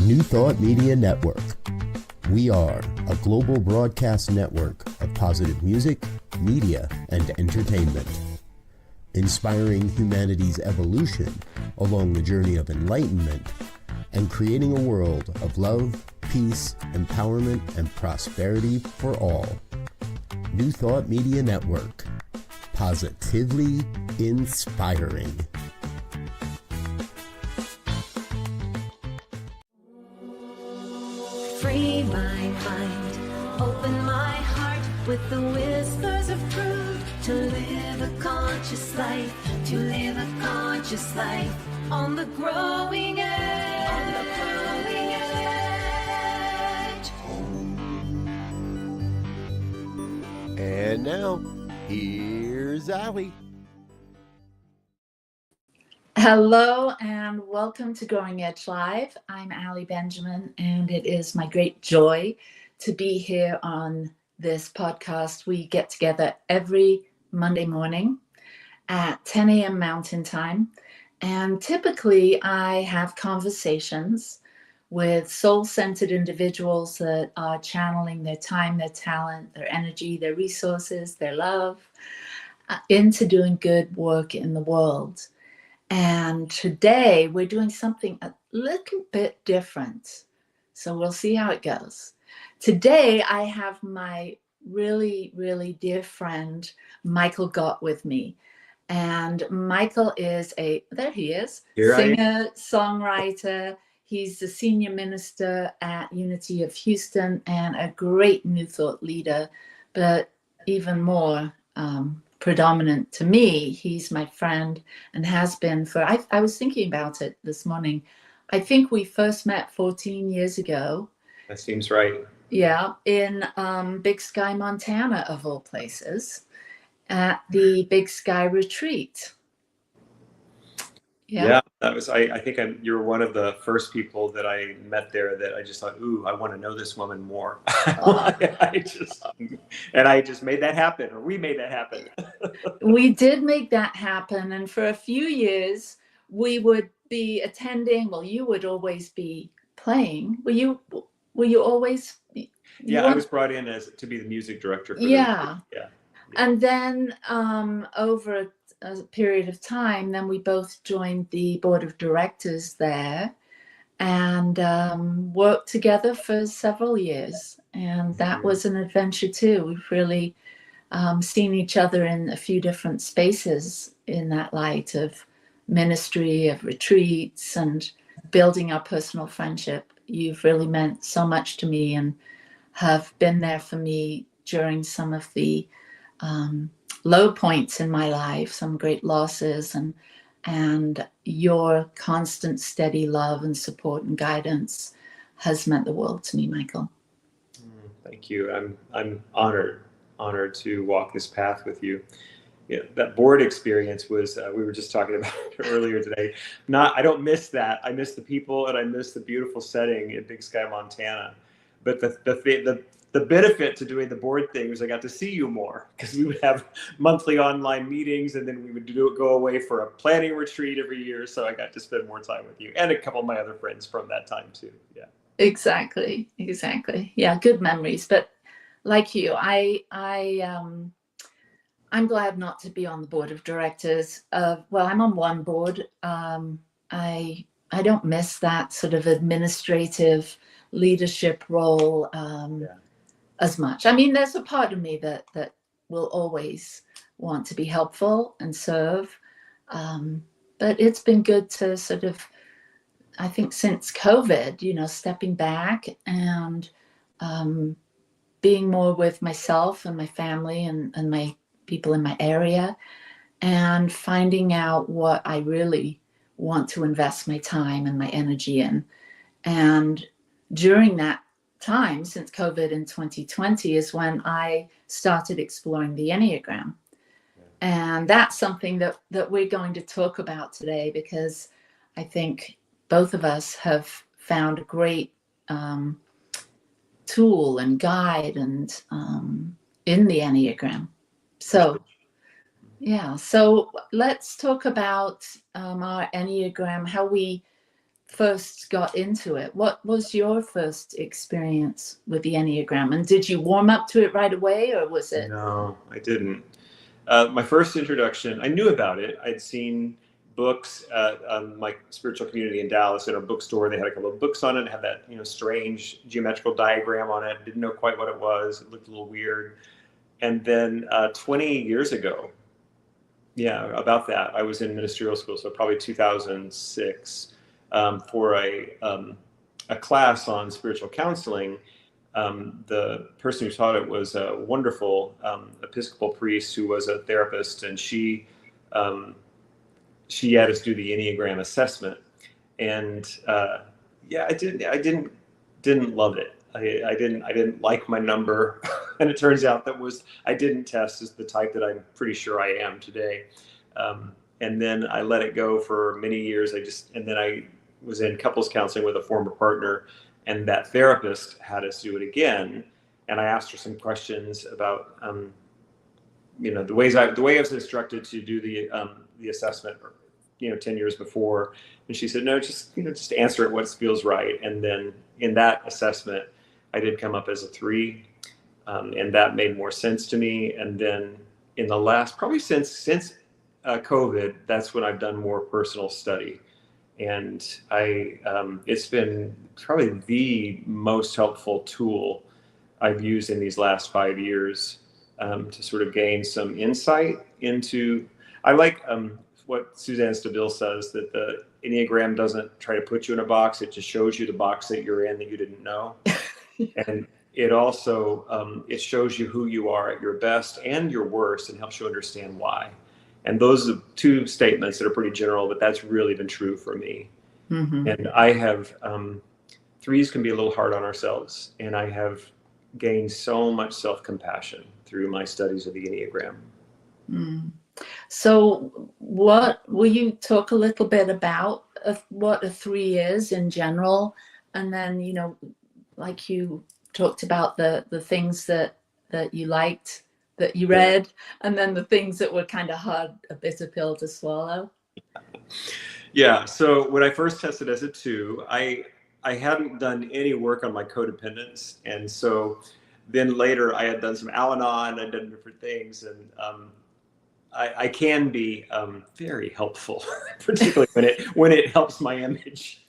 New Thought Media Network. We are a global broadcast network of positive music, media, and entertainment, inspiring humanity's evolution along the journey of enlightenment and creating a world of love, peace, empowerment, and prosperity for all. New Thought Media Network. Positively inspiring. Free my mind, open my heart with the whispers of truth, to live a conscious life, to live a conscious life on the growing edge, on the growing edge. And now, here's Allie. Hello and welcome to Growing Edge Live. I'm Allie Benjamin, and it is my great joy to be here on this podcast. We get together every Monday morning at 10 a.m. Mountain Time, and typically I have conversations with soul-centered individuals that are channeling their time, their talent, their energy, their resources, their love into doing good work in the world. And today we're doing something a little bit different. So we'll see how it goes. Today I have my really, really dear friend, Michael Gott, with me. And Michael is there he is, singer, songwriter. He's the senior minister at Unity of Houston and a great New Thought leader, but even more predominant to me, he's my friend and has been for, I was thinking about it this morning. I think we first met 14 years ago. That seems right. Yeah, in Big Sky, Montana, of all places, at the Big Sky Retreat. Yeah, that was, I think you were one of the first people that I met there that I just thought, ooh, I want to know this woman more. I just made that happen, or we made that happen. We did make that happen. And for a few years, we would be attending. Well, you would always be playing. Were you always? I was brought in to be the music director. For yeah. Yeah. And then over a period of time, then we both joined the board of directors there and worked together for several years. And that was an adventure too. We've really seen each other in a few different spaces in that light of ministry, of retreats, and building our personal friendship. You've really meant so much to me and have been there for me during some of the low points in my life, some great losses, and your constant steady love and support and guidance has meant the world to me, Michael. Thank you. I'm honored to walk this path with you. Yeah, that board experience was, we were just talking about it earlier today. I don't miss that. I miss the people and I miss the beautiful setting in Big Sky, Montana. But the benefit to doing the board thing was I got to see you more, because we would have monthly online meetings, and then we would go away for a planning retreat every year. So I got to spend more time with you and a couple of my other friends from that time too. Yeah. Exactly. Yeah, good memories. But like you, I'm glad not to be on the board of directors. Well, I'm on one board. I don't miss that sort of administrative leadership role as much. I mean, there's a part of me that will always want to be helpful and serve. But it's been good to sort of, I think since COVID, stepping back and being more with myself and my family and my people in my area, and finding out what I really want to invest my time and my energy in. And during that time, since COVID in 2020, is when I started exploring the Enneagram. And that's something that we're going to talk about today, because I think both of us have found a great tool and guide and in the Enneagram. So let's talk about our Enneagram, how we first got into it, what was your first experience with the Enneagram? And did you warm up to it right away, or was it? No, I didn't. My first introduction, I knew about it. I'd seen books at my spiritual community in Dallas in a bookstore. They had a couple of books on it. It had that strange geometrical diagram on it. Didn't know quite what it was. It looked a little weird. And then 20 years ago, about that, I was in ministerial school, so probably 2006, for a class on spiritual counseling. The person who taught it was a wonderful Episcopal priest who was a therapist, and she had us do the Enneagram assessment, and I didn't love it. I didn't like my number, and it turns out I didn't test as the type that I'm pretty sure I am today. And then I let it go for many years. And then I was in couples counseling with a former partner, and that therapist had us do it again. And I asked her some questions about, the way I was instructed to do the assessment, 10 years before. And she said, no, just answer it what feels right. And then in that assessment, I did come up as a 3, and that made more sense to me. And then in the last, probably since COVID, that's when I've done more personal study. And it's been probably the most helpful tool I've used in these last 5 years to sort of gain some insight into. I like what Suzanne Stabile says, that the Enneagram doesn't try to put you in a box; it just shows you the box that you're in that you didn't know. And it also it shows you who you are at your best and your worst, and helps you understand why. And those are 2 statements that are pretty general, but that's really been true for me. Mm-hmm. And I have 3s can be a little hard on ourselves, and I have gained so much self-compassion through my studies of the Enneagram. Mm. So will you talk a little bit about what a 3 is in general? And then, like you talked about the things that you liked, that you read, and then the things that were kind of hard, a bitter pill to swallow. Yeah. So when I first tested as a 2, I hadn't done any work on my codependence. And so then later I had done some Al-Anon, I'd done different things. And I can be very helpful, particularly when it helps my image.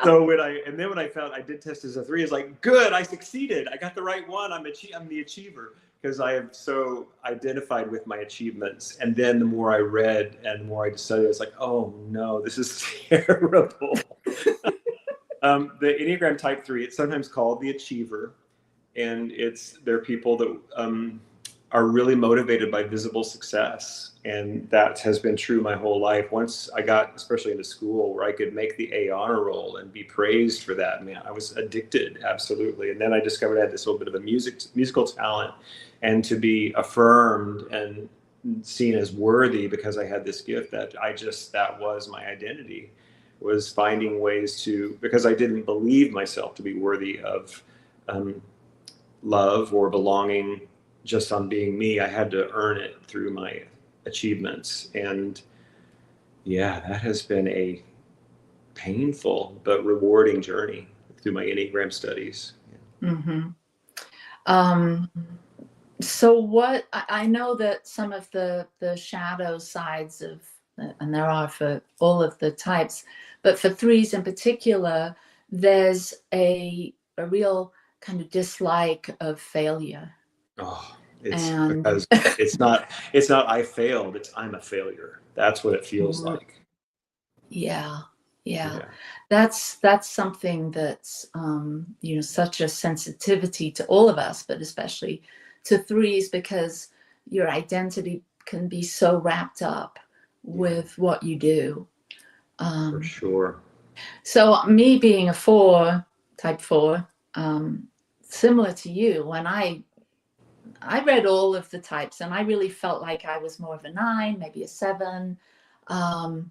So when I found I did test as a 3, it's like, good, I succeeded. I got the right one. I'm the achiever, because I am so identified with my achievements. And then the more I read and the more I studied, it's like, oh no, this is terrible. The Enneagram Type 3, it's sometimes called the achiever, and they're people that are really motivated by visible success. And that has been true my whole life. Once I got, especially into school, where I could make the A honor roll and be praised for that, man, I was addicted, absolutely. And then I discovered I had this little bit of a musical talent, and to be affirmed and seen as worthy because I had this gift, that was my identity, was finding ways because I didn't believe myself to be worthy of love or belonging just on being me. I had to earn it through my achievements. And that has been a painful but rewarding journey through my Enneagram studies. Mm-hmm. So what, I know that some of the shadow sides of, and there are for all of the types, but for 3s in particular, there's a real kind of dislike of failure. Oh, because it's not I failed, it's I'm a failure. That's what it feels like. Yeah. That's something that's such a sensitivity to all of us, but especially to 3s, because your identity can be so wrapped up with what you do. For sure. So me being a 4, type 4, similar to you, when I read all of the types, and I really felt like I was more of a 9, maybe a 7. And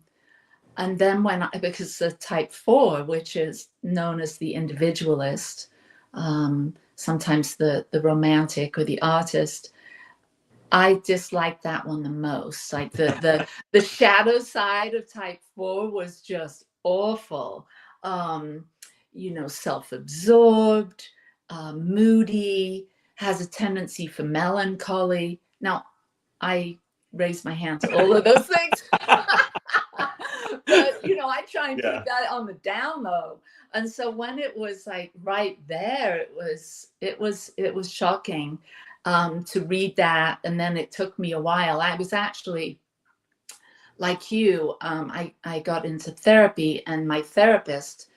then because the type 4, which is known as the individualist, sometimes the romantic or the artist, I disliked that one the most. Like the shadow side of type 4 was just awful. Self-absorbed, moody, has a tendency for melancholy. Now, I raise my hand to all of those things. But, I try and keep that on the down low. And so when it was like right there, it was shocking to read that. And then it took me a while. I was actually, like you, I got into therapy, and my therapist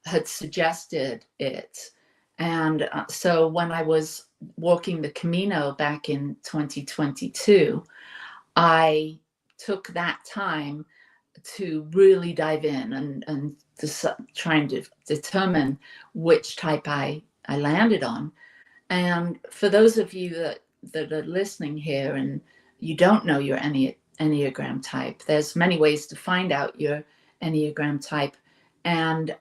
had suggested it. And so when I was walking the Camino back in 2022, I took that time to really dive in and trying to determine which type I landed on. And for those of you that are listening here and you don't know your Enneagram type, there's many ways to find out your Enneagram type. And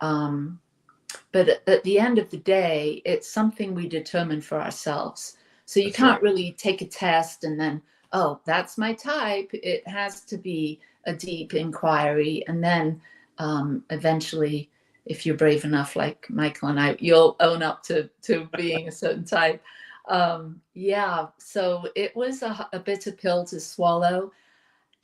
but at the end of the day, it's something we determine for ourselves. So you can't really take a test and then, oh, that's my type. It has to be a deep inquiry. And then eventually, if you're brave enough, like Michael and I, you'll own up to being a certain type. So it was a bitter pill to swallow.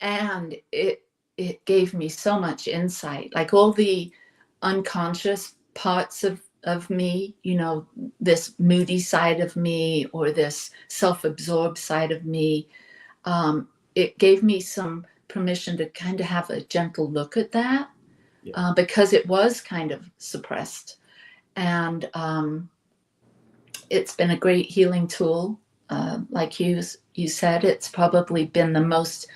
And it gave me so much insight, like all the unconscious parts of me, this moody side of me or this self-absorbed side of me. It gave me some permission to kind of have a gentle look at that, because it was kind of suppressed. And it's been a great healing tool. Like you said, it's probably been the most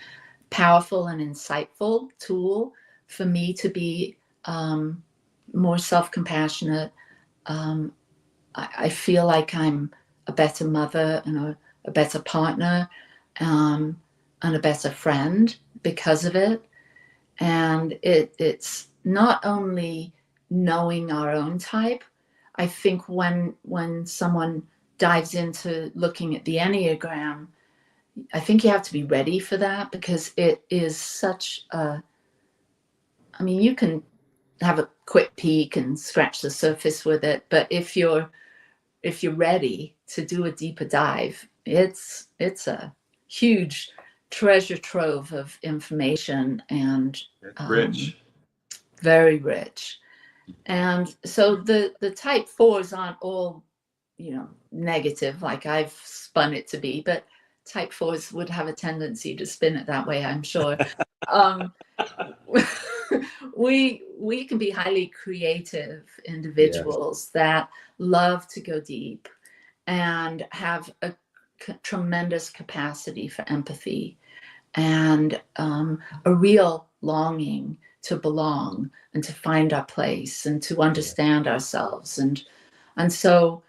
powerful and insightful tool for me to be more self-compassionate. I feel like I'm a better mother and a better partner, and a better friend because of it. And it's not only knowing our own type. I think when someone dives into looking at the Enneagram, I think you have to be ready for that, because it is such you can have a quick peek and scratch the surface with it, but if you're ready to do a deeper dive, it's a huge treasure trove of information, and rich, very rich. And so the type 4s aren't all negative like I've spun it to be, but type 4s would have a tendency to spin it that way, I'm sure. We can be highly creative individuals that love to go deep and have a tremendous capacity for empathy and a real longing to belong and to find our place and to understand ourselves. And so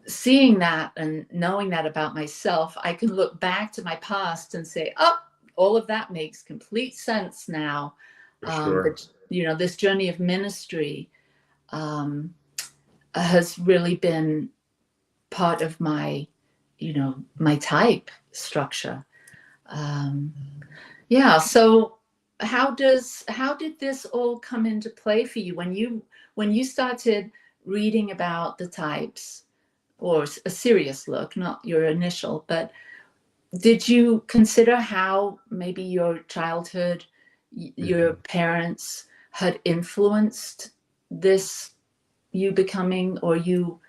seeing that and knowing that about myself, I can look back to my past and say, oh, all of that makes complete sense now. But, this journey of ministry has really been part of my, my type structure. So how did this all come into play for you when you started reading about the types, or a serious look, not your initial, but did you consider how maybe your childhood, your parents had influenced this, you becoming, or you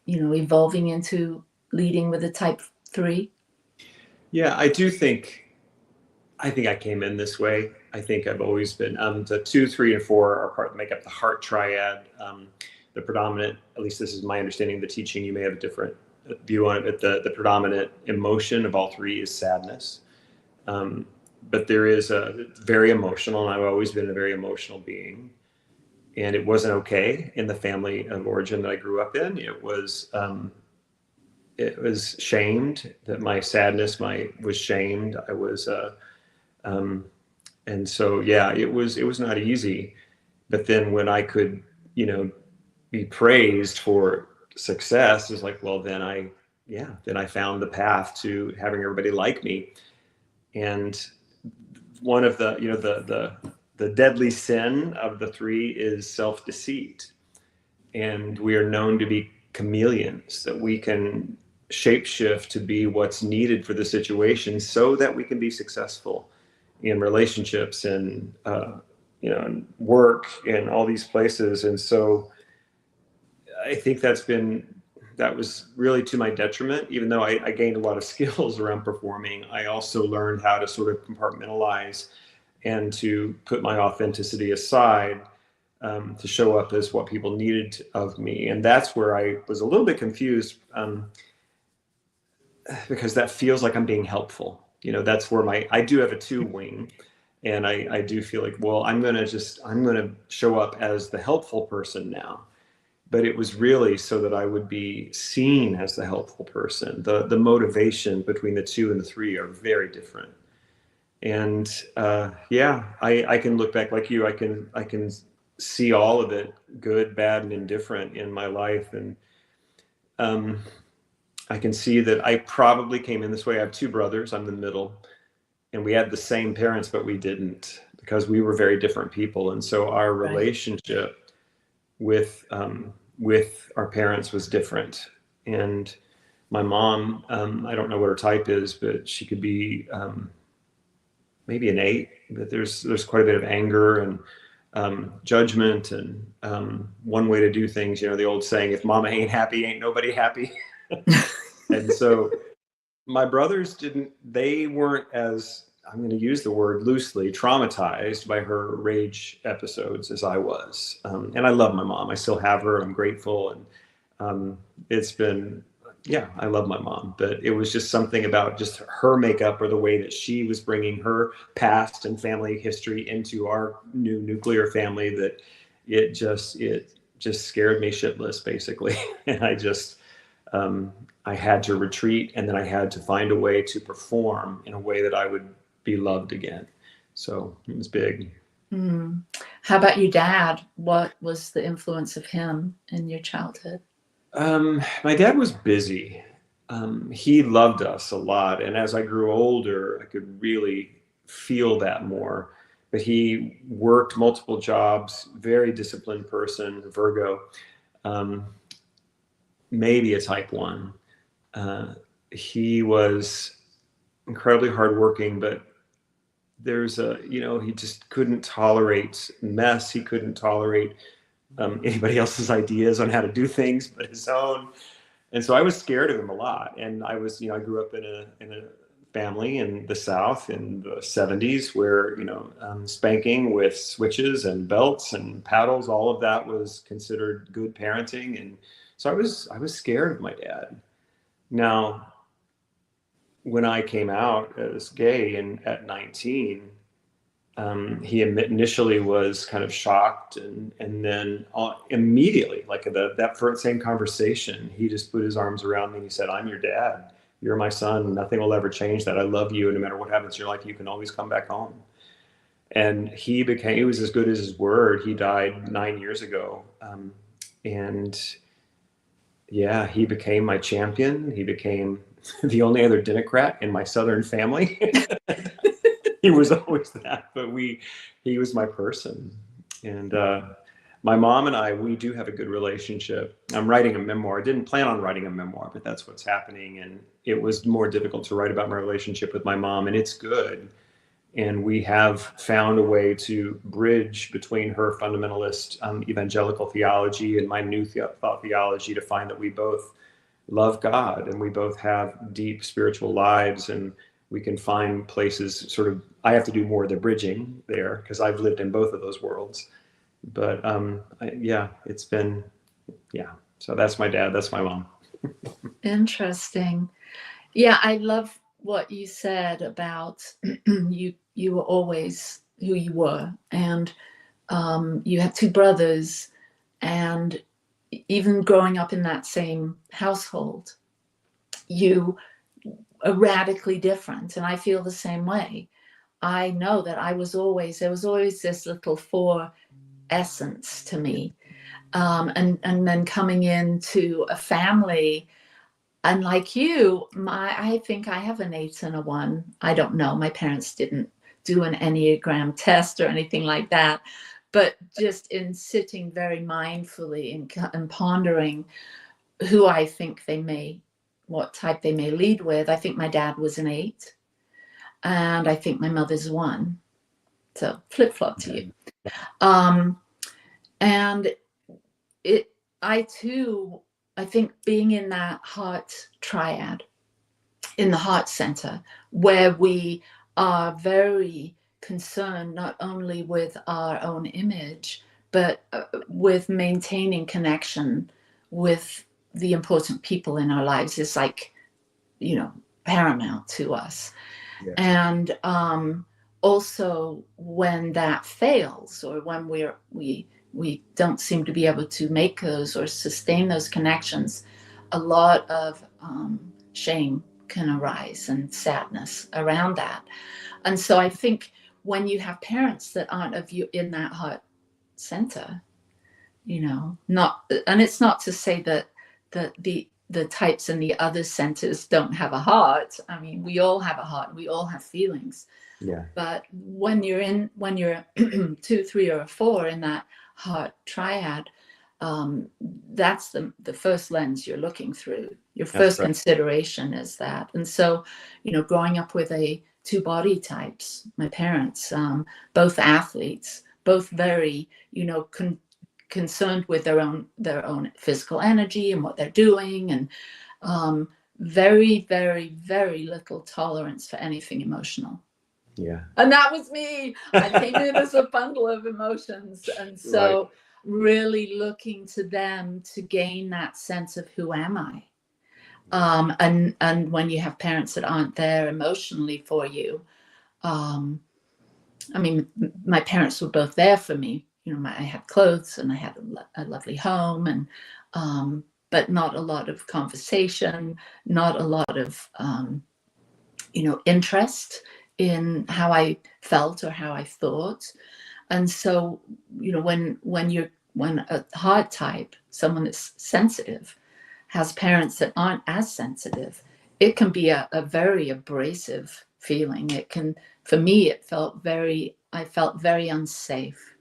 evolving into leading with a type 3? Yeah, I think I came in this way. I think I've always been, the 2, 3, and 4 make up the heart triad. The predominant, at least this is my understanding of the teaching, you may have a different view on it, but the predominant emotion of all 3 is sadness. But there is a very emotional, and I've always been a very emotional being. And it wasn't okay in the family of origin that I grew up in. It was shamed, that my sadness was shamed. I was, and so, it was not easy. But then when I could, be praised for success, is like, well, then I found the path to having everybody like me. And one of the deadly sin of the three is self-deceit. And we are known to be chameleons, that we can shapeshift to be what's needed for the situation so that we can be successful in relationships and, and work and all these places. And so I think that was really to my detriment. Even though I gained a lot of skills around performing, I also learned how to sort of compartmentalize and to put my authenticity aside, to show up as what people needed of me. And that's where I was a little bit confused, because that feels like I'm being helpful. That's where I do have a two wing. And I do feel like, well, I'm going to show up as the helpful person now. But it was really so that I would be seen as the helpful person. The motivation between the two and the three are very different. And I can look back like you. I can see all of it, good, bad, and indifferent in my life. And I can see that I probably came in this way. I have two brothers. I'm the middle. And we had the same parents, but we didn't, because we were very different people. And so our relationship with our parents was different. And my mom, I don't know what her type is, but she could be maybe an 8, but there's quite a bit of anger and judgment and one way to do things. The old saying, if mama ain't happy, ain't nobody happy. And so my brothers they weren't as, I'm going to use the word loosely, traumatized by her rage episodes as I was. And I love my mom. I still have her. I'm grateful. And it's been, I love my mom. But it was just something about just her makeup, or the way that she was bringing her past and family history into our new nuclear family, that it just scared me shitless, basically. And I had to retreat, and then I had to find a way to perform in a way that I would be loved again. So it was big. How about your dad? What was the influence of him in your childhood? My dad was busy. He loved us a lot. And as I grew older, I could really feel that more. But he worked multiple jobs, very disciplined person, Virgo, maybe a type 1. He was incredibly hardworking, but he just couldn't tolerate mess. He couldn't tolerate anybody else's ideas on how to do things but his own. And so I was scared of him a lot. And I grew up in a family in the South in the 70s where, spanking with switches and belts and paddles, all of that was considered good parenting. And so I was scared of my dad. Now, when I came out as gay at 19, he initially was kind of shocked, and then immediately, like that first same conversation, he just put his arms around me and he said, "I'm your dad. You're my son. Nothing will ever change that. I love you, and no matter what happens in your life, you can always come back home." And he was as good as his word. He died 9 years ago, and he became my champion. He became the only other Democrat in my Southern family. He was always that, but he was my person. And my mom and we do have a good relationship. I'm writing a memoir. I didn't plan on writing a memoir, but that's what's happening. And it was more difficult to write about my relationship with my mom, and it's good. And we have found a way to bridge between her fundamentalist evangelical theology and my new thought theology, to find that we both love God and we both have deep spiritual lives, and we can find places I have to do more of the bridging there because I've lived in both of those worlds. But it's been, so that's my dad, that's my mom. Interesting. Yeah, I love what you said about you were always who you were, and you had 2 brothers, and even growing up in that same household, you are radically different. And I feel the same way. I know that there was always this little 4 essence to me. And then coming into a family, unlike you, I think I have an 8 and a 1. I don't know. My parents didn't do an Enneagram test or anything like that, but just in sitting very mindfully and pondering who I think what type they may lead with. I think my dad was an 8, and I think my mother's 1. So flip-flop to you. And I think being in that heart triad, in the heart center, where we are very concerned not only with our own image, but with maintaining connection with the important people in our lives, is like, paramount to us. Yes. And also when that fails, or when we don't seem to be able to make those or sustain those connections, a lot of shame can arise and sadness around that. And so I think when you have parents that aren't of you in that heart center, and it's not to say that the types in the other centers don't have a heart. I mean, we all have a heart, we all have feelings. Yeah. But when you're 2, 3, or 4 in that heart triad, that's the first lens you're looking through. Your first consideration is that. And so, growing up with 2 body types, my parents, both athletes, both very, concerned with their own physical energy and what they're doing, and very, very, very little tolerance for anything emotional. Yeah. And that was me. I came in as a bundle of emotions. And so really looking to them to gain that sense of who am I? And when you have parents that aren't there emotionally for you, I mean, my parents were both there for me. I had clothes and I had a lovely home, and but not a lot of conversation, not a lot of interest in how I felt or how I thought. And so, when a heart type, someone that's sensitive, has parents that aren't as sensitive, it can be a very abrasive feeling. It can, for me, I felt very unsafe.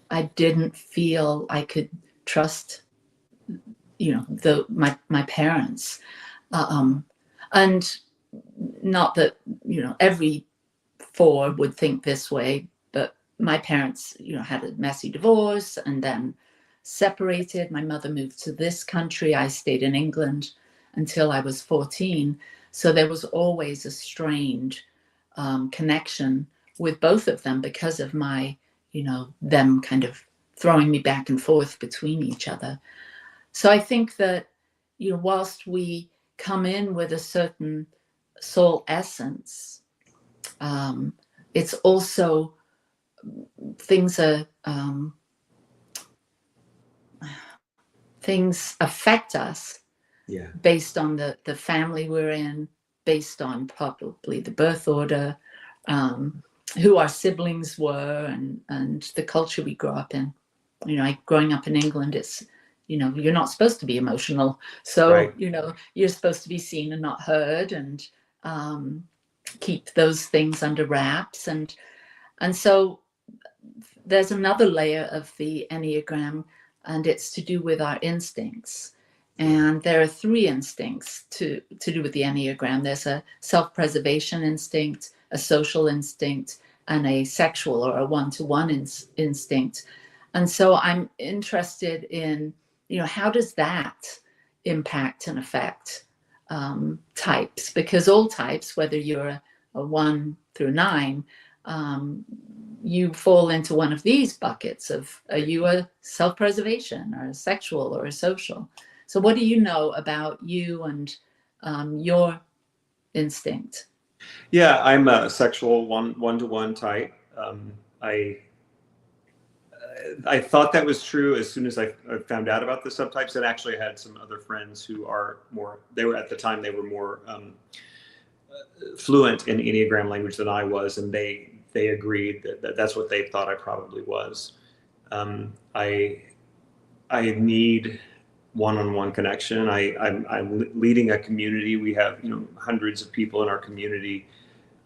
I didn't feel I could trust, my parents. And not that, every 4 would think this way, but my parents, had a messy divorce and then separated. My mother moved to this country. I stayed in England until I was 14. So there was always a strained connection with both of them because of my, them kind of throwing me back and forth between each other. So I think that, whilst we come in with a certain soul essence, it's also things affect us based on the family we're in, based on probably the birth order, who our siblings were, and the culture we grew up in. Growing up in England, it's, you're not supposed to be emotional. So, you're supposed to be seen and not heard, and keep those things under wraps. And so there's another layer of the Enneagram, and it's to do with our instincts. And there are 3 instincts to do with the Enneagram. There's a self-preservation instinct, a social instinct, and a sexual or a one-to-one instinct. And so I'm interested in, how does that impact and affect types? Because all types, whether you're a 1 through 9, you fall into one of these buckets of, are you a self-preservation or a sexual or a social? So what do you know about you and your instinct? Yeah, I'm a sexual one-to-one type. I thought that was true as soon as I found out about the subtypes. And actually I had some other friends who are more, they were more fluent in Enneagram language than I was. And they agreed that that's what they thought I probably was. I need one-on-one connection. I'm leading a community. We have, hundreds of people in our community.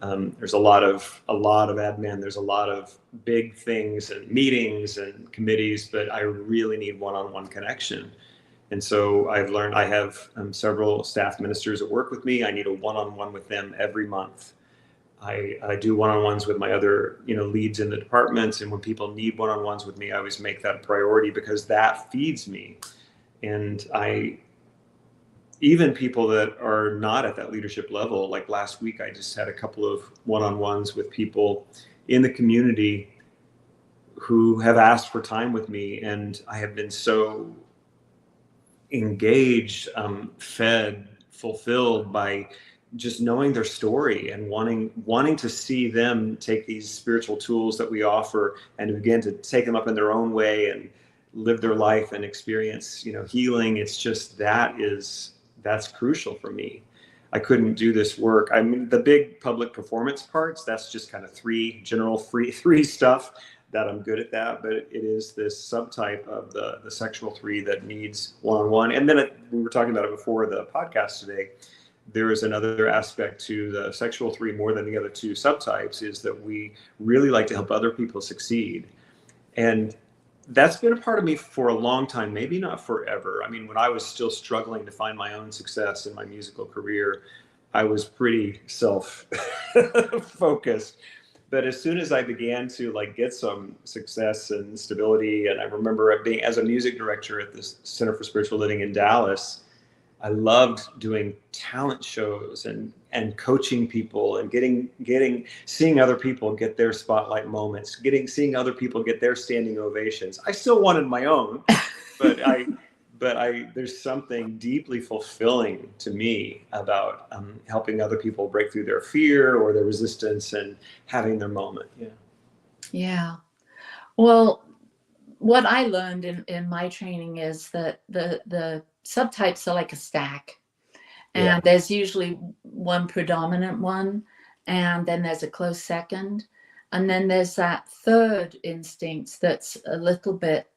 There's a lot of admin. There's a lot of big things and meetings and committees, but I really need one-on-one connection. And so I've learned, I have several staff ministers that work with me. I need a one-on-one with them every month. I do one-on-ones with my other, leads in the departments. And when people need one-on-ones with me, I always make that a priority because that feeds me. And even people that are not at that leadership level, like last week, I just had a couple of one-on-ones with people in the community who have asked for time with me. And I have been so engaged, fed, fulfilled by just knowing their story and wanting to see them take these spiritual tools that we offer and begin to take them up in their own way and live their life and experience, healing. It's just that's crucial for me. I couldn't do this work. I mean, the big public performance parts, that's just kind of three stuff that I'm good at that, but it is this subtype of the sexual 3 that needs one-on-one. And then we were talking about it before the podcast today. There is another aspect to the sexual 3 more than the other 2 subtypes, is that we really like to help other people succeed. And that's been a part of me for a long time, maybe not forever. I mean, when I was still struggling to find my own success in my musical career, I was pretty self-focused. But as soon as I began to get some success and stability, and I remember being as a music director at the Center for Spiritual Living in Dallas, I loved doing talent shows and coaching people and seeing other people get their spotlight moments, seeing other people get their standing ovations. I still wanted my own, but there's something deeply fulfilling to me about helping other people break through their fear or their resistance and having their moment. Yeah. Well, what I learned in my training is that the subtypes are like a stack, and there's usually one predominant one, and then there's a close second, and then there's that third instinct that's a little bit,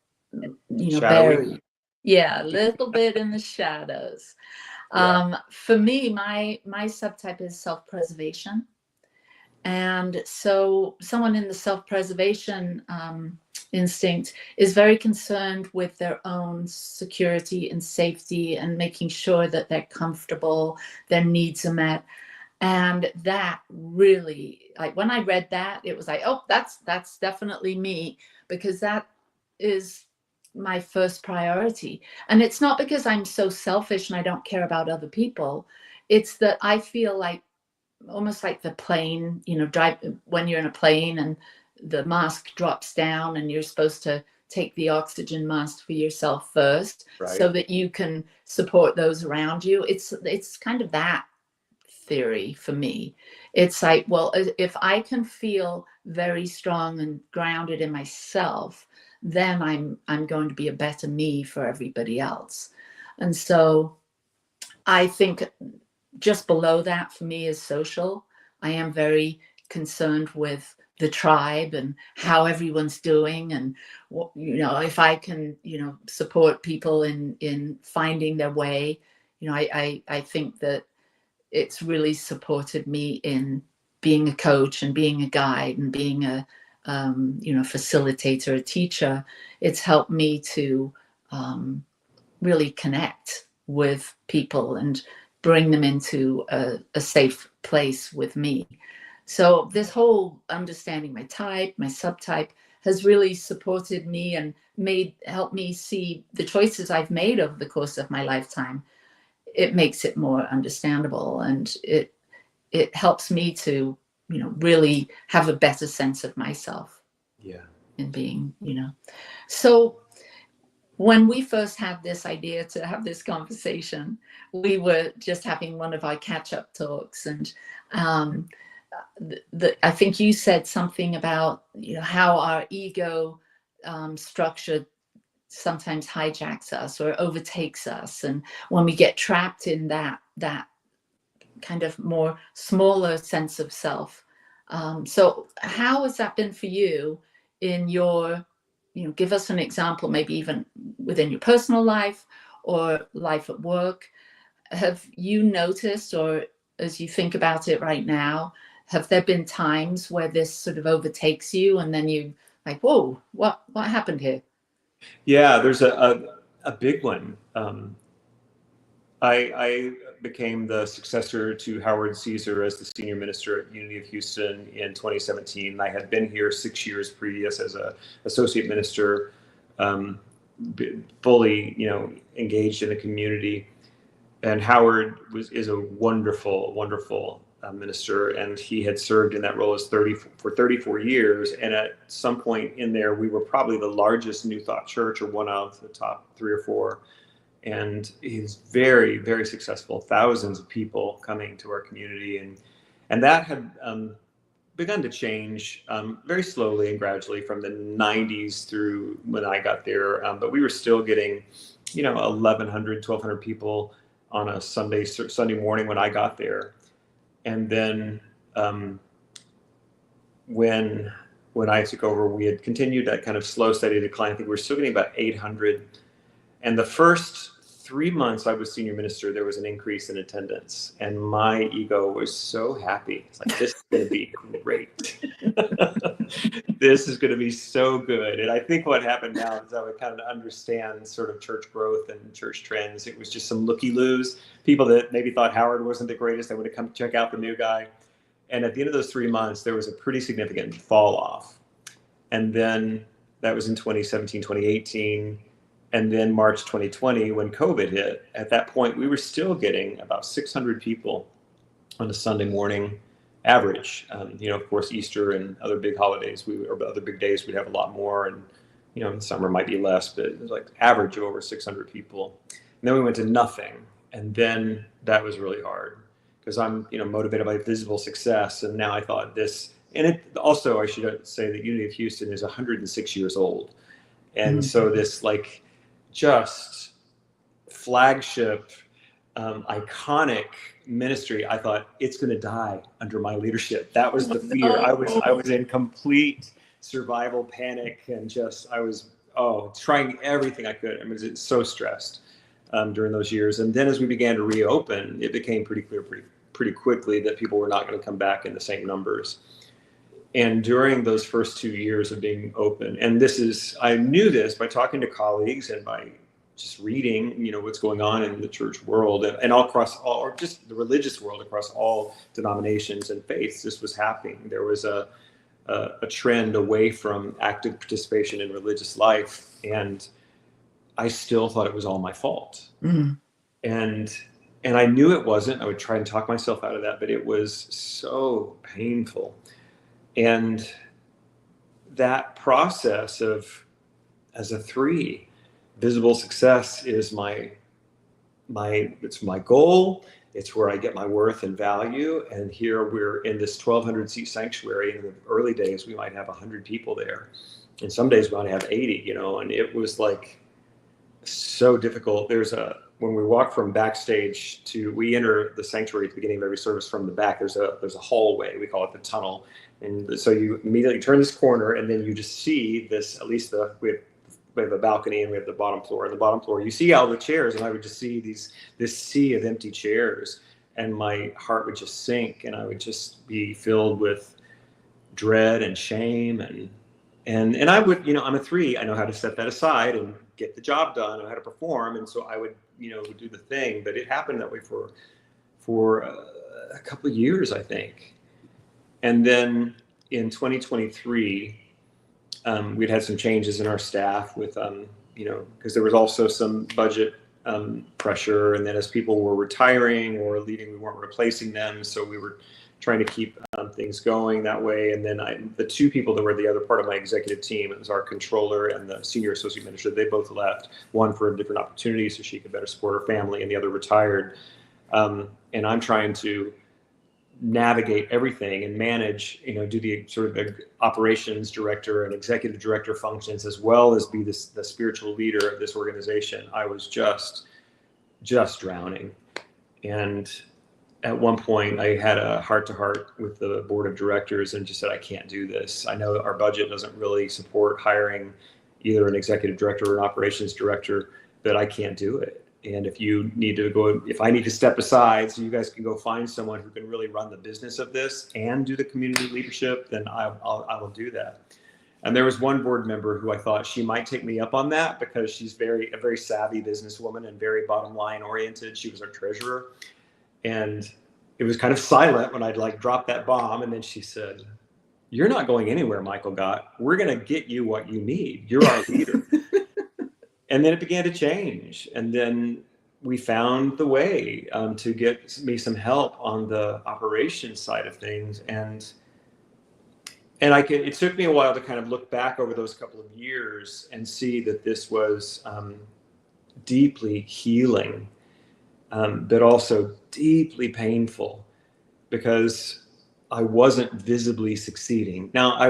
buried. Yeah, a little bit in the shadows. For me, my subtype is self-preservation. And so someone in the self-preservation instinct is very concerned with their own security and safety and making sure that they're comfortable, their needs are met. And that really, when I read that, it was oh, that's definitely me, because that is my first priority. And it's not because I'm so selfish and I don't care about other people. It's that I feel almost like the plane, when you're in a plane and the mask drops down and you're supposed to take the oxygen mask for yourself first, right, so that you can support those around you. It's kind of that theory for me. It's well, if I can feel very strong and grounded in myself, then I'm going to be a better me for everybody else. And so I think just below that for me is social. I am very concerned with the tribe and how everyone's doing, and if I can support people in finding their way. I think that it's really supported me in being a coach and being a guide and being a facilitator, a teacher. It's helped me to really connect with people and bring them into a safe place with me. So this whole understanding my type, my subtype, has really supported me and helped me see the choices I've made over the course of my lifetime. It makes it more understandable, and it helps me to really have a better sense of myself. Yeah. In being, So when we first had this idea to have this conversation, we were just having one of our catch-up talks, and I think you said something about how our ego structure sometimes hijacks us or overtakes us, and when we get trapped in that kind of more smaller sense of self. So how has that been for you in your, give us an example, maybe even within your personal life or life at work. Have you noticed, or as you think about it right now, have there been times where this sort of overtakes you and then you like, whoa, what happened here? Yeah, there's a big one. I became the successor to Howard Caesar as the senior minister at Unity of Houston in 2017. I had been here 6 years previous as a associate minister, fully, engaged in the community. And Howard is a wonderful, wonderful minister, and he had served in that role for 34 years. And at some point in there, we were probably the largest New Thought church, or one of the top 3 or 4. And he's very, very successful. Thousands of people coming to our community, and that had begun to change very slowly and gradually from the 90s through when I got there. But we were still getting, 1,100, 1,200 people on a Sunday morning when I got there. And then when I took over, we had continued that kind of slow, steady decline. I think we were still getting about 800. And the first 3 months I was senior minister, there was an increase in attendance, and my ego was so happy. It's like, this is going to be great. This is going to be so good. And I think what happened now is I would kind of understand sort of church growth and church trends. It was just some looky-loos, people that maybe thought Howard wasn't the greatest. They would have come check out the new guy. And at the end of those 3 months, there was a pretty significant fall off. And then that was in 2017, 2018. And then March 2020, when COVID hit, at that point, we were still getting about 600 people on a Sunday morning average. Of course, Easter and other big holidays, or other big days, we'd have a lot more. And, in the summer might be less, but it was like average of over 600 people. And then we went to nothing. And then that was really hard because I'm, motivated by visible success. And now I thought this, and it also, I should say that Unity of Houston is 106 years old. And so this just flagship, iconic ministry, I thought it's going to die under my leadership. That was the fear. I was in complete survival panic, and I was trying everything I could. I was so stressed during those years. And then as we began to reopen, it became pretty clear pretty quickly that people were not going to come back in the same numbers. And during those first 2 years of being open, and I knew this by talking to colleagues and by just reading, what's going on in the church world and all across or just the religious world across all denominations and faiths. This was happening. There was a trend away from active participation in religious life, and I still thought it was all my fault. Mm. And I knew it wasn't. I would try and talk myself out of that, but it was so painful. And that process of, as a 3, visible success is it's my goal. It's where I get my worth and value. And here we're in this 1,200 seat sanctuary. In the early days, we might have 100 people there. And some days we might have 80, and it was so difficult. When we walk from backstage we enter the sanctuary at the beginning of every service from the back, there's a hallway, we call it the tunnel. And so you immediately turn this corner, and then you just see this, at least we have a balcony, and we have the bottom floor. And the bottom floor, you see all the chairs, and I would just see this sea of empty chairs, and my heart would just sink, and I would just be filled with dread and shame. And I would, I'm a 3, I know how to set that aside and get the job done, I know how to perform. And so I would, would do the thing, but it happened that way for a couple of years, I think. And then in 2023, we'd had some changes in our staff with, because there was also some budget pressure. And then as people were retiring or leaving, we weren't replacing them. So we were trying to keep things going that way. And then the 2 people that were the other part of my executive team, it was our controller and the senior associate minister, they both left, one for a different opportunity so she could better support her family, and the other retired. And I'm trying to navigate everything and manage, do the sort of the operations director and executive director functions, as well as be the spiritual leader of this organization. I was just drowning. And at one point I had a heart-to-heart with the board of directors and just said, I can't do this. I know our budget doesn't really support hiring either an executive director or an operations director, but I can't do it. And if you need to go, if I need to step aside so you guys can go find someone who can really run the business of this and do the community leadership, then I will do that. And there was one board member who I thought she might take me up on that because she's a very savvy businesswoman and very bottom line oriented. She was our treasurer. And it was kind of silent when I'd like drop that bomb. And then she said, "You're not going anywhere, Michael Gott. We're going to get you what you need. You're our leader." And then it began to change. And then we found the way to get me some help on the operations side of things. And it took me a while to kind of look back over those couple of years and see that this was deeply healing, but also deeply painful because I wasn't visibly succeeding. Now I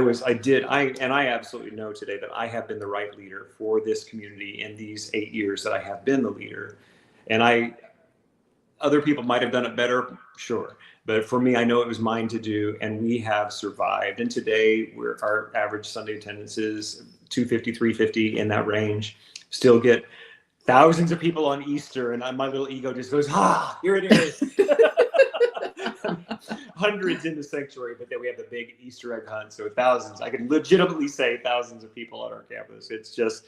absolutely know today that I have been the right leader for this community in these 8 years that I have been the leader. And other people might have done it better, sure. But for me, I know it was mine to do, and we have survived. And today, our average Sunday attendance is 250, 350 in that range. Still get thousands of people on Easter, and my little ego just goes, here it is. Hundreds in the sanctuary, but then we have the big Easter egg hunt, so thousands. I can legitimately say thousands of people on our campus. It's just,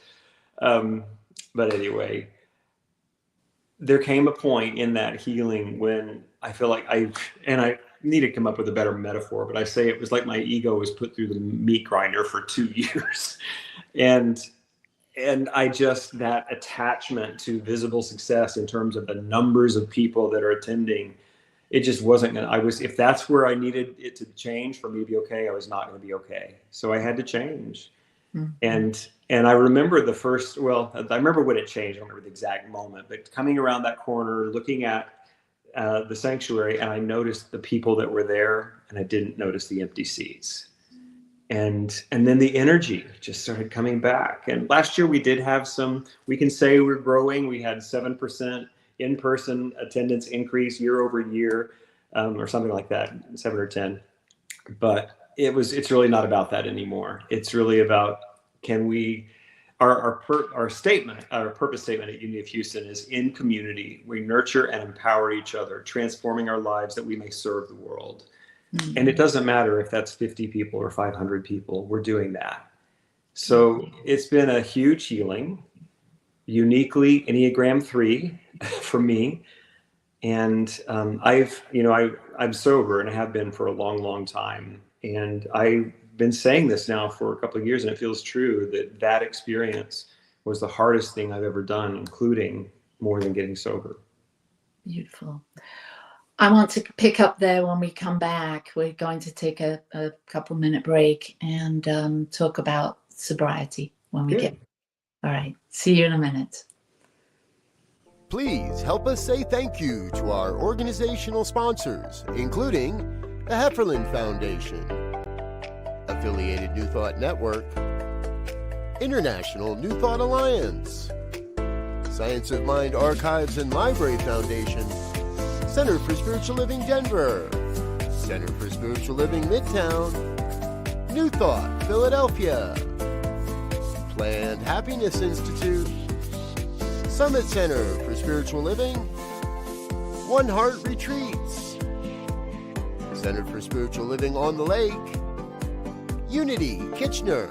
but anyway, there came a point in that healing when I feel like I need to come up with a better metaphor, but I say it was like my ego was put through the meat grinder for 2 years. And that attachment to visible success in terms of the numbers of people that are attending, it just wasn't gonna, if that's where I needed it to change for me to be okay, I was not gonna be okay. So I had to change. Mm-hmm. And I remember I remember when it changed. I don't remember the exact moment, but coming around that corner, looking at the sanctuary, and I noticed the people that were there, and I didn't notice the empty seats. And then the energy just started coming back. And last year we did have we can say we're growing. We had 7% in-person attendance increase year over year, or something like that, 7 or 10. But it's really not about that anymore. It's really about, our purpose statement at Unity of Houston is in community. We nurture and empower each other, transforming our lives that we may serve the world. Mm-hmm. And it doesn't matter if that's 50 people or 500 people, we're doing that. So it's been a huge healing, uniquely Enneagram 3 for me. And I'm sober and I have been for a long, long time. And I've been saying this now for a couple of years, and it feels true that experience was the hardest thing I've ever done, including more than getting sober. Beautiful. I want to pick up there when we come back. We're going to take a couple minute break and talk about sobriety when we get. All right. See you in a minute. Please help us say thank you to our organizational sponsors, including the Hefferland Foundation, Affiliated New Thought Network, International New Thought Alliance, Science of Mind Archives and Library Foundation, Center for Spiritual Living Denver, Center for Spiritual Living Midtown, New Thought Philadelphia, Planned Happiness Institute, Summit Center for Spiritual Living, One Heart Retreats, Center for Spiritual Living on the Lake, Unity Kitchener,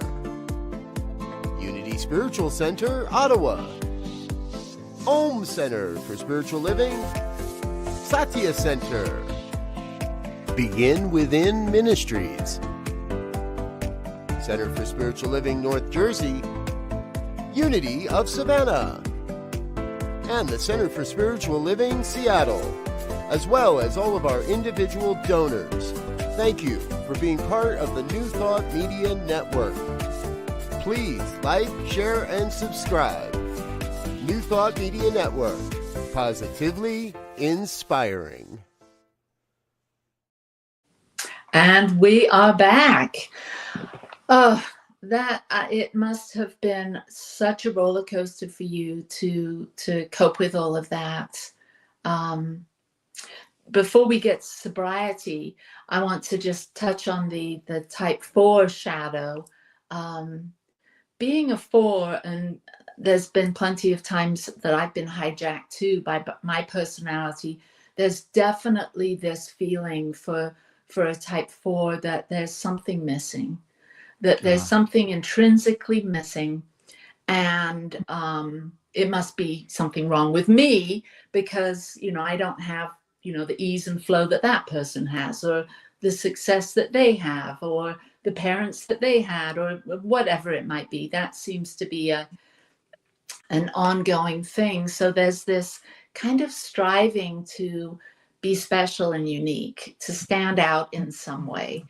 Unity Spiritual Center Ottawa, Om Center for Spiritual Living, Satya Center, Begin Within Ministries, Center for Spiritual Living North Jersey, Unity of Savannah, and the Center for Spiritual Living Seattle, as well as all of our individual donors. Thank you for being part of the New Thought Media Network. Please like, share, and subscribe. New Thought Media Network, positively inspiring. And we are back. Oh, it must have been such a roller coaster for you to cope with all of that. Before we get to sobriety, I want to just touch on the type 4 shadow. Being a 4, and there's been plenty of times that I've been hijacked too by my personality. There's definitely this feeling for a type 4 that there's something missing, that there's something intrinsically missing, and it must be something wrong with me because, you know, I don't have, you know, the ease and flow that that person has, or the success that they have, or the parents that they had, or whatever it might be. That seems to be an ongoing thing. So there's this kind of striving to be special and unique, to stand out in some way.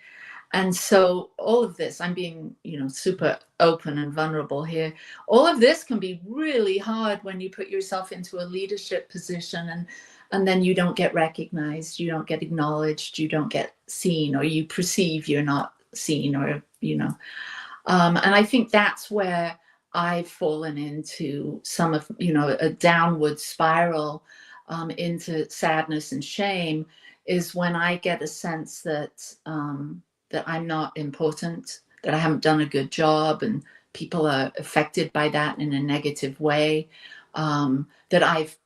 And so all of this, I'm being, you know, super open and vulnerable here. All of this can be really hard when you put yourself into a leadership position, and then you don't get recognized, you don't get acknowledged, you don't get seen, or you perceive you're not seen, or, you know. And I think that's where I've fallen into some of, you know, a downward spiral into sadness and shame, is when I get a sense that that I'm not important, that I haven't done a good job, and people are affected by that in a negative way, that I've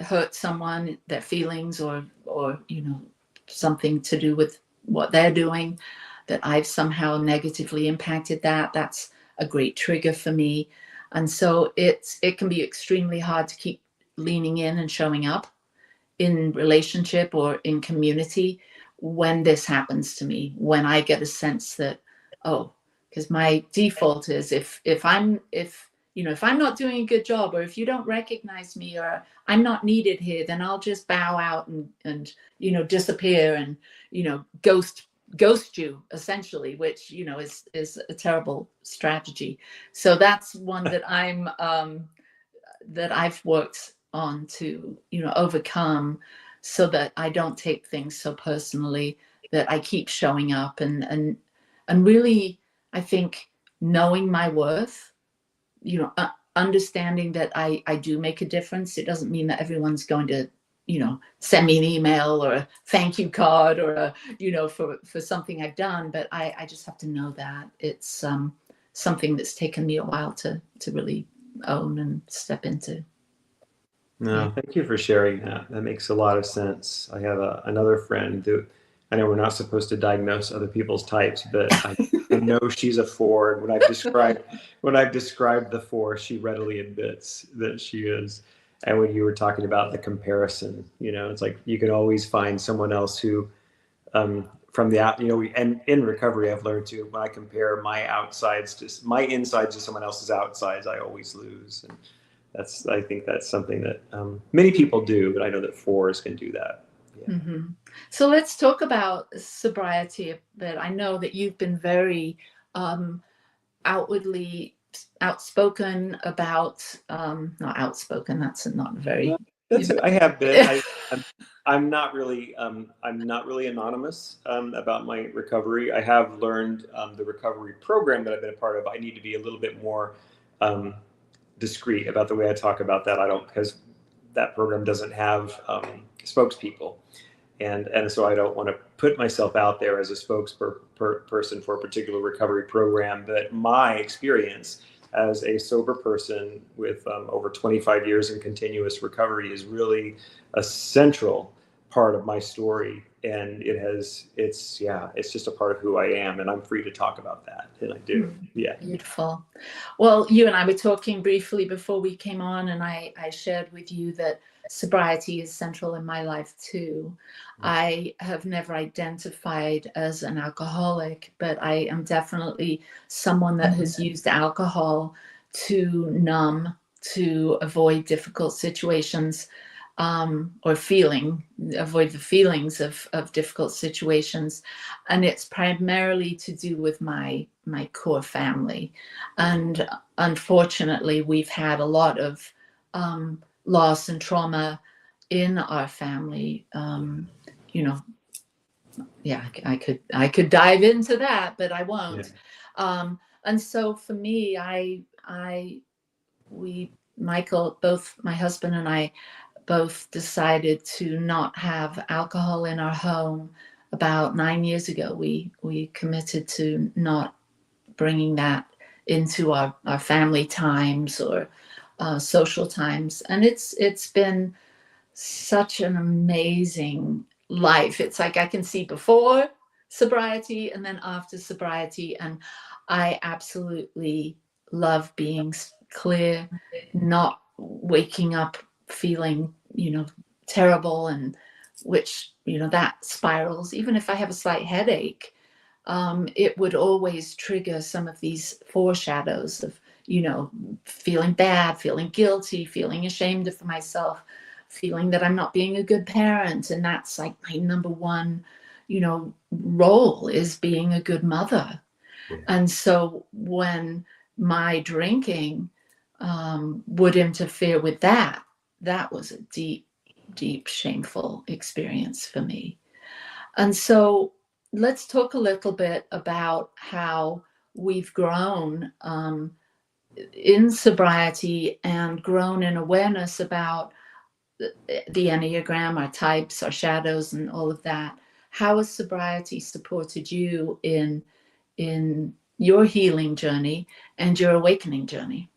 hurt someone, their feelings, or you know, something to do with what they're doing, that I've somehow negatively impacted that. That's a great trigger for me. And so it can be extremely hard to keep leaning in and showing up in relationship or in community when this happens to me, when I get a sense that, oh, because my default is if I'm not doing a good job, or if you don't recognize me, or I'm not needed here, then I'll just bow out and you know, disappear and, you know, ghost you, essentially, which, you know, is a terrible strategy. So that's one that I've worked on to, you know, overcome, so that I don't take things so personally, that I keep showing up and really, I think, knowing my worth, you know, understanding that I do make a difference. It doesn't mean that everyone's going to, you know, send me an email or a thank you card or a, you know, for something I've done, but I just have to know that it's something that's taken me a while to really own and step into. No, thank you for sharing that. That makes a lot of sense. I have another friend who, I know we're not supposed to diagnose other people's types, but I know she's a 4. And when I've described the 4, she readily admits that she is. And when you were talking about the comparison, you know, it's like you can always find someone else who, from the out, you know, and in recovery, I've learned to, when I compare my insides to someone else's outsides, I always lose. And I think that's something that many people do, but I know that 4s can do that. Yeah. Mm-hmm. So let's talk about sobriety a bit. I know that you've been very outwardly outspoken about, not outspoken, that's not very... I have been. I'm not really anonymous about my recovery. I have learned the recovery program that I've been a part of, I need to be a little bit more discreet about the way I talk about that. Because that program doesn't have spokespeople, and so I don't want to put myself out there as a spokesperson for a particular recovery program. But my experience as a sober person with over 25 years in continuous recovery is really a central part of my story, and it's just a part of who I am, and I'm free to talk about that, and I do. Yeah. Beautiful. Well, you and I were talking briefly before we came on, and I shared with you that sobriety is central in my life too. I have never identified as an alcoholic, but I am definitely someone that has used alcohol to numb, to avoid difficult situations, or avoid the feelings of difficult situations. And it's primarily to do with my core family. And unfortunately, we've had a lot of loss and trauma in our family. You know, yeah, I could dive into that, but I won't. Yeah. And so for me, Michael, both my husband and I, both decided to not have alcohol in our home about 9 years ago. We committed to not bringing that into our family times or social times. And it's been such an amazing life. It's like I can see before sobriety and then after sobriety, and I absolutely love being clear, not waking up feeling, terrible, and which, that spirals. Even if I have a slight headache, it would always trigger some of these foreshadows of, feeling bad, feeling guilty, feeling ashamed of myself, feeling that I'm not being a good parent. And that's like my number one, role, is being a good mother. Yeah. And so when my drinking would interfere with that, that was a deep, deep, shameful experience for me. And so let's talk a little bit about how we've grown in sobriety and grown in awareness about the Enneagram, our types, our shadows, and all of that. How has sobriety supported you in your healing journey and your awakening journey?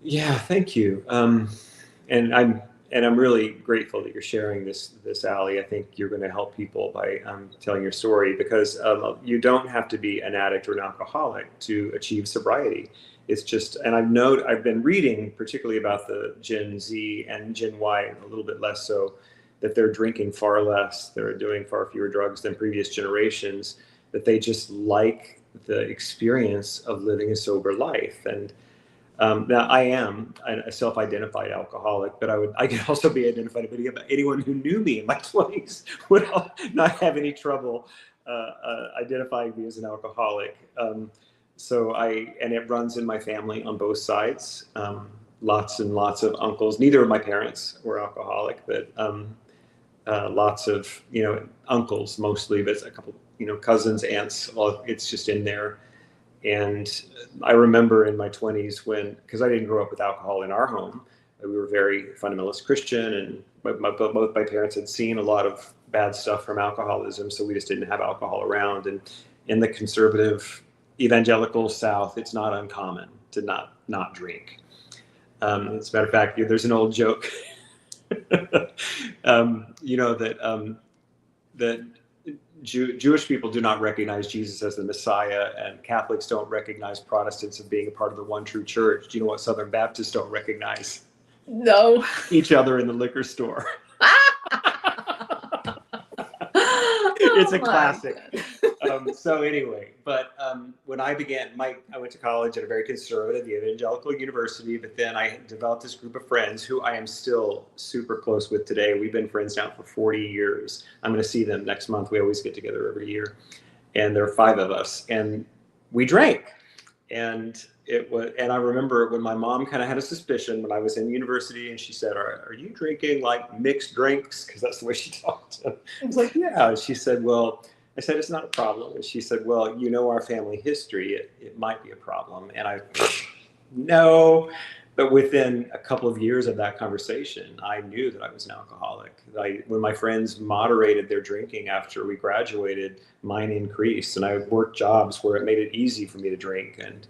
Yeah, thank you. And I'm really grateful that you're sharing this, Allie. I think you're going to help people by telling your story, because you don't have to be an addict or an alcoholic to achieve sobriety. It's just, and I've been reading particularly about the Gen Z and Gen Y, a little bit less so, that they're drinking far less, they're doing far fewer drugs than previous generations, that they just like the experience of living a sober life. And now I am a self-identified alcoholic, but I could also be identified with anyone who knew me in my 20s would not have any trouble identifying me as an alcoholic. And it runs in my family on both sides. Lots and lots of uncles. Neither of my parents were alcoholic, but lots of, uncles mostly, but a couple, cousins, aunts. Well, it's just in there. And I remember in my 20s because I didn't grow up with alcohol in our home, we were very fundamentalist Christian, and both my parents had seen a lot of bad stuff from alcoholism, so we just didn't have alcohol around. And in the conservative evangelical South, it's not uncommon to not drink. As a matter of fact, there's an old joke, that Jewish people do not recognize Jesus as the Messiah, and Catholics don't recognize Protestants as being a part of the one true church. Do you know what Southern Baptists don't recognize? No. Each other in the liquor store. It's a classic. So anyway, but when I began, I went to college at a very conservative evangelical university, but then I developed this group of friends who I am still super close with today. We've been friends now for 40 years. I'm going to see them next month. We always get together every year. And there are 5 of us, and we drank. And I remember when my mom kind of had a suspicion when I was in university, and she said, are you drinking like mixed drinks? Because that's the way she talked. I was like, yeah. And she said, well, I said, it's not a problem. And she said, well, our family history, it might be a problem. And no. But within a couple of years of that conversation, I knew that I was an alcoholic. When my friends moderated their drinking after we graduated, mine increased. And I worked jobs where it made it easy for me to drink. And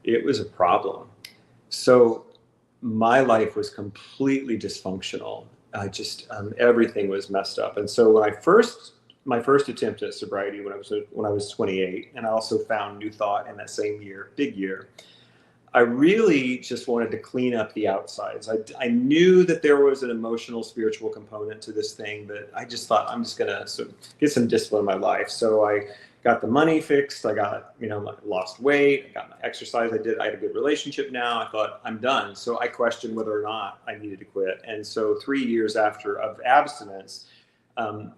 it was a problem. So my life was completely dysfunctional. Everything was messed up. And so my first attempt at sobriety when I was 28, and I also found New Thought in that same year, big year. I really just wanted to clean up the outsides. I knew that there was an emotional, spiritual component to this thing, but I just thought I'm just gonna get some discipline in my life. So I got the money fixed. I got, lost weight. I got my exercise. I had a good relationship now. I thought I'm done. So I questioned whether or not I needed to quit. And so 3 years of abstinence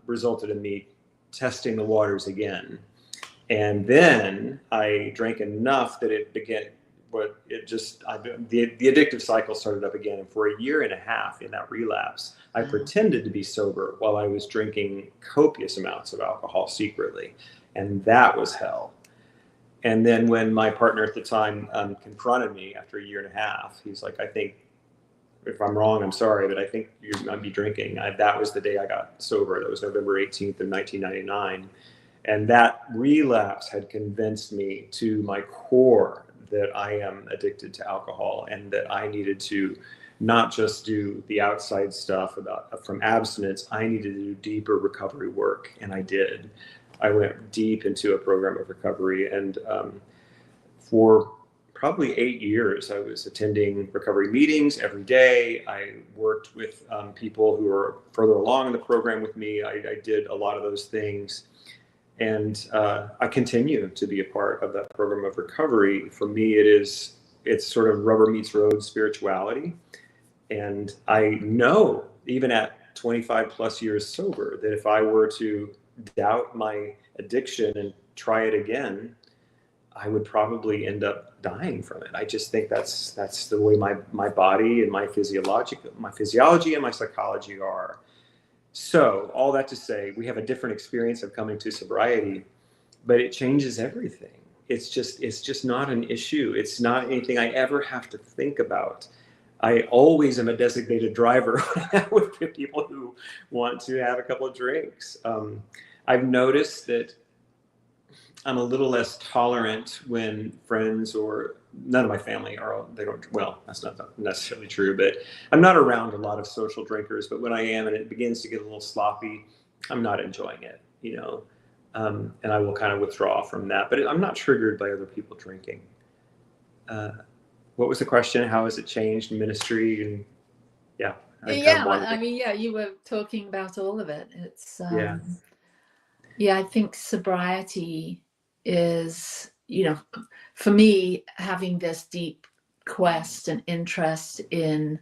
resulted in me testing the waters again. And then I drank enough that the addictive cycle started up again. And for a year and a half in that relapse, I pretended to be sober while I was drinking copious amounts of alcohol secretly. And that was hell. And then when my partner at the time confronted me after a year and a half, he's like, I think, if I'm wrong, I'm sorry, but I think you might be drinking. That was the day I got sober. That was November 18th of 1999. And that relapse had convinced me to my core that I am addicted to alcohol, and that I needed to not just do the outside stuff from abstinence. I needed to do deeper recovery work, and I did. I went deep into a program of recovery, and for probably 8 years, I was attending recovery meetings every day. I worked with people who were further along in the program with me. I did a lot of those things. And I continue to be a part of that program of recovery. For me, it's sort of rubber meets road spirituality. And I know, even at 25 plus years sober, that if I were to doubt my addiction and try it again, I would probably end up dying from it. I just think that's the way my body and my physiology and my psychology are. So all that to say, we have a different experience of coming to sobriety, but it changes everything. It's just not an issue. It's not anything I ever have to think about. I always am a designated driver with people who want to have a couple of drinks. I've noticed that I'm a little less tolerant when friends, or none of my family well, that's not necessarily true, but I'm not around a lot of social drinkers. But when I am, and it begins to get a little sloppy, I'm not enjoying it, and I will kind of withdraw from that. But I'm not triggered by other people drinking. What was the question? How has it changed ministry? And yeah. You were talking about all of it. It's I think sobriety is, for me, having this deep quest and interest in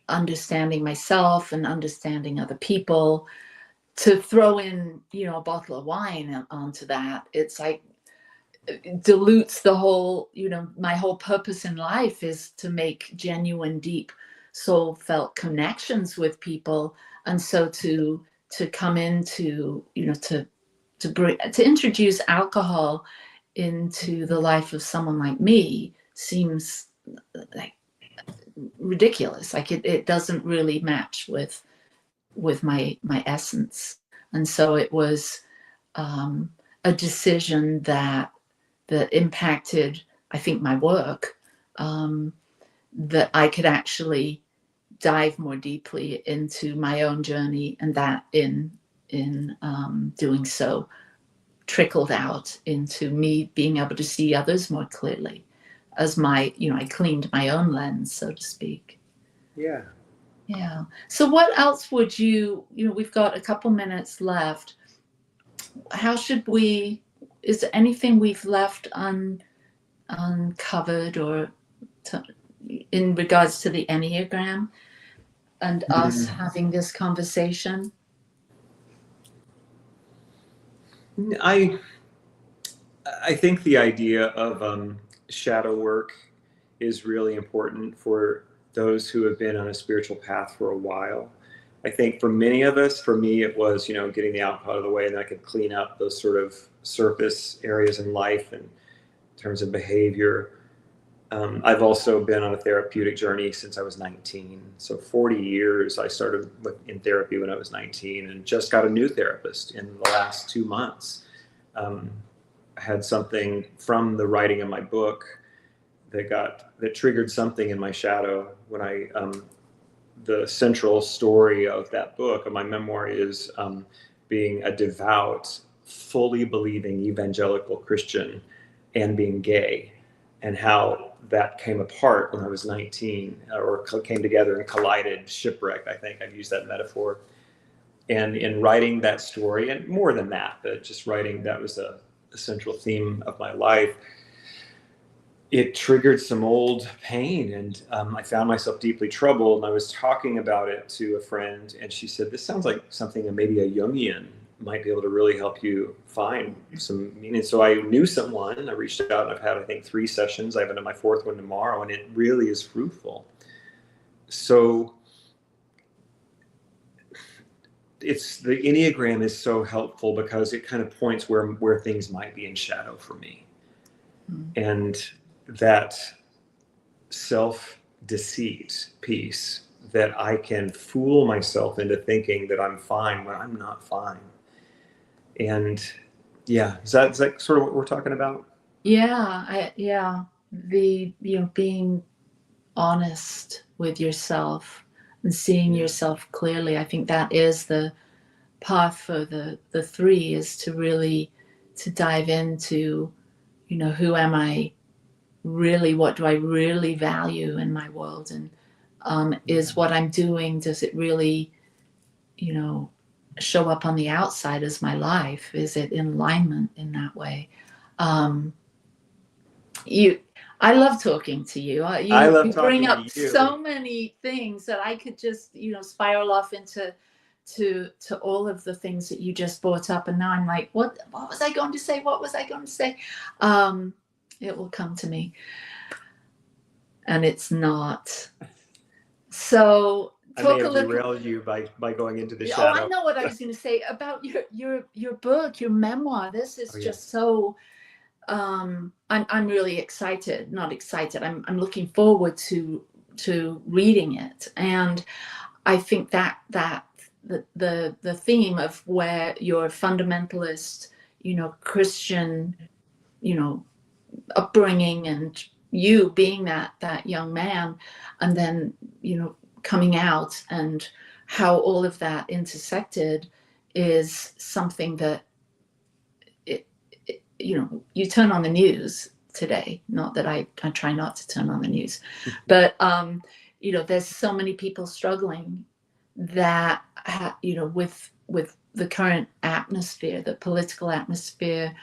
understanding myself and understanding other people, to throw in, a bottle of wine onto that, it's like, it dilutes the whole, my whole purpose in life is to make genuine, deep, soul felt connections with people. And so to come into, to introduce alcohol into the life of someone like me seems like ridiculous. Like it doesn't really match with my essence. And so it was a decision that impacted, I think, my work, that I could actually dive more deeply into my own journey, and that in doing so trickled out into me being able to see others more clearly, as I cleaned my own lens, so to speak. Yeah. So what else would we've got a couple minutes left. How should is there anything we've left uncovered in regards to the Enneagram and us having this conversation? I think the idea of shadow work is really important for those who have been on a spiritual path for a while. I think for many of us, for me, it was, getting the alcohol out of the way, and I could clean up those sort of surface areas in life and in terms of behavior. I've also been on a therapeutic journey since I was 19. So 40 years. I started in therapy when I was 19 and just got a new therapist in the last 2 months. I had something from the writing of my book that triggered something in my shadow when the central story of that book, of my memoir, is being a devout, fully believing evangelical Christian and being gay, and how that came apart when I was 19, or came together and collided, shipwrecked, I think I've used that metaphor. And in writing that story, and more than that, but just writing, that was a central theme of my life. It triggered some old pain, and I found myself deeply troubled. And I was talking about it to a friend, and she said, "This sounds like something that maybe a Jungian might be able to really help you find some meaning." So I knew someone. I reached out, and I've had, I think, 3 sessions. I have my 4th one tomorrow, and it really is fruitful. So the Enneagram is so helpful because it kind of points where things might be in shadow for me. And that self-deceit piece, that I can fool myself into thinking that I'm fine when I'm not fine. And Yeah. Is that sort of what we're talking about? Yeah. Being honest with yourself and seeing yourself clearly. I think that is the path for the three, is to really to dive into, who am I really, what do I really value in my world, and is what I'm doing, does it really show up on the outside as my life? Is it in alignment in that way? I love talking to you. I love you talking bring to up you. so many things that I could just spiral off into to all of the things that you just brought up, and now I'm like, what was I going to say? What was I going to say? It will come to me, and it's not. So I may have derailed you by going into the shadow. Oh, I know what I was going to say about your book, your memoir. This is just so. I'm really excited. Not excited. I'm looking forward to reading it, and I think that the theme of where your fundamentalist, Christian, upbringing, and you being that young man, and then coming out, and how all of that intersected is something that you turn on the news today. Not that I try not to turn on the news, but there's so many people struggling that with the current atmosphere, the political atmosphere,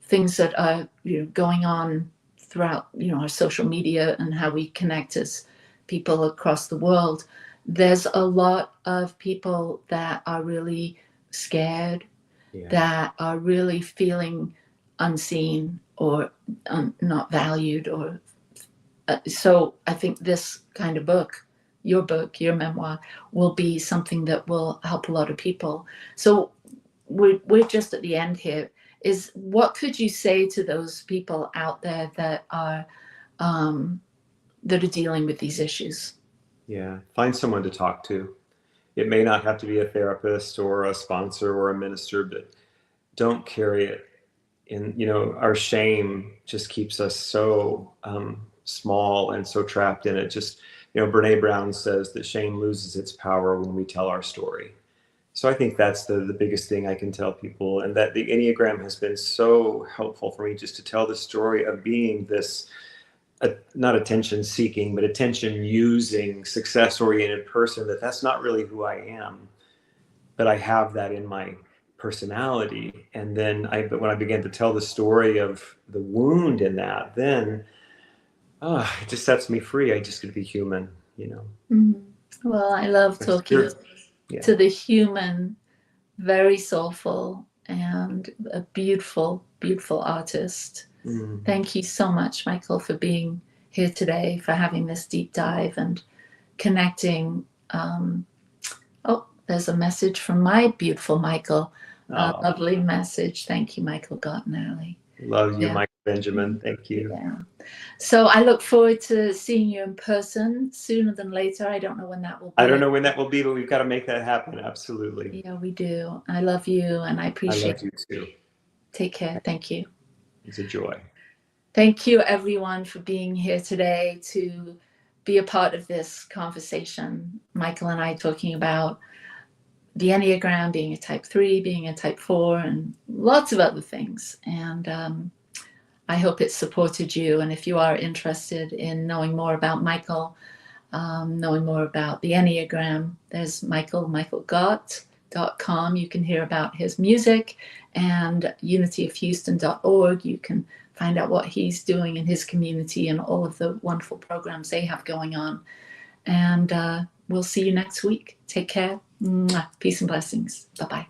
things that are going on throughout our social media and how we connect as people across the world. There's a lot of people that are really scared, that are really feeling unseen or not valued, or so I think this kind of book, your memoir, will be something that will help a lot of people. So we're just at the end here. Is what could you say to those people out there that are dealing with these issues? Yeah, find someone to talk to. It may not have to be a therapist or a sponsor or a minister, but don't carry it in. Our shame just keeps us so small and so trapped in it. Just, Brene Brown says that shame loses its power when we tell our story. So I think that's the biggest thing I can tell people, and that the Enneagram has been so helpful for me, just to tell the story of being this, not attention seeking, but attention using, success oriented person. That's not really who I am, but I have that in my personality. And then when I began to tell the story of the wound in that, then it just sets me free. I just get to be human, Mm-hmm. Well, I love talking to the human, very soulful, and a beautiful, beautiful artist. Mm. Thank you so much, Michael, for being here today, for having this deep dive and connecting. There's a message from my beautiful Michael. Lovely message. Thank you, Michael, Gott and Ali. Love you, Michael Benjamin. Thank you. Yeah. So I look forward to seeing you in person sooner than later. I don't know when that will be. I don't know when that will be, but we've got to make that happen. Absolutely. Yeah, we do. I love you, and I appreciate I love you too. Take care. Thank you. It's a joy. Thank you, everyone, for being here today to be a part of this conversation. Michael and I talking about the Enneagram, being a type 3, being a type 4, and lots of other things. And I hope it supported you. And if you are interested in knowing more about Michael, knowing more about the Enneagram, there's michaelgott.com. You can hear about his music, and unityofhouston.org. You can find out what he's doing in his community and all of the wonderful programs they have going on. And we'll see you next week. Take care. Mwah. Peace and blessings. Bye-bye.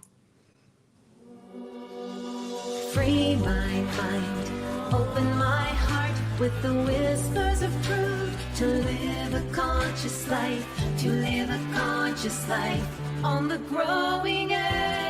Free my mind, open my heart with the whispers of truth, to live a conscious life, to live a conscious life on the growing edge.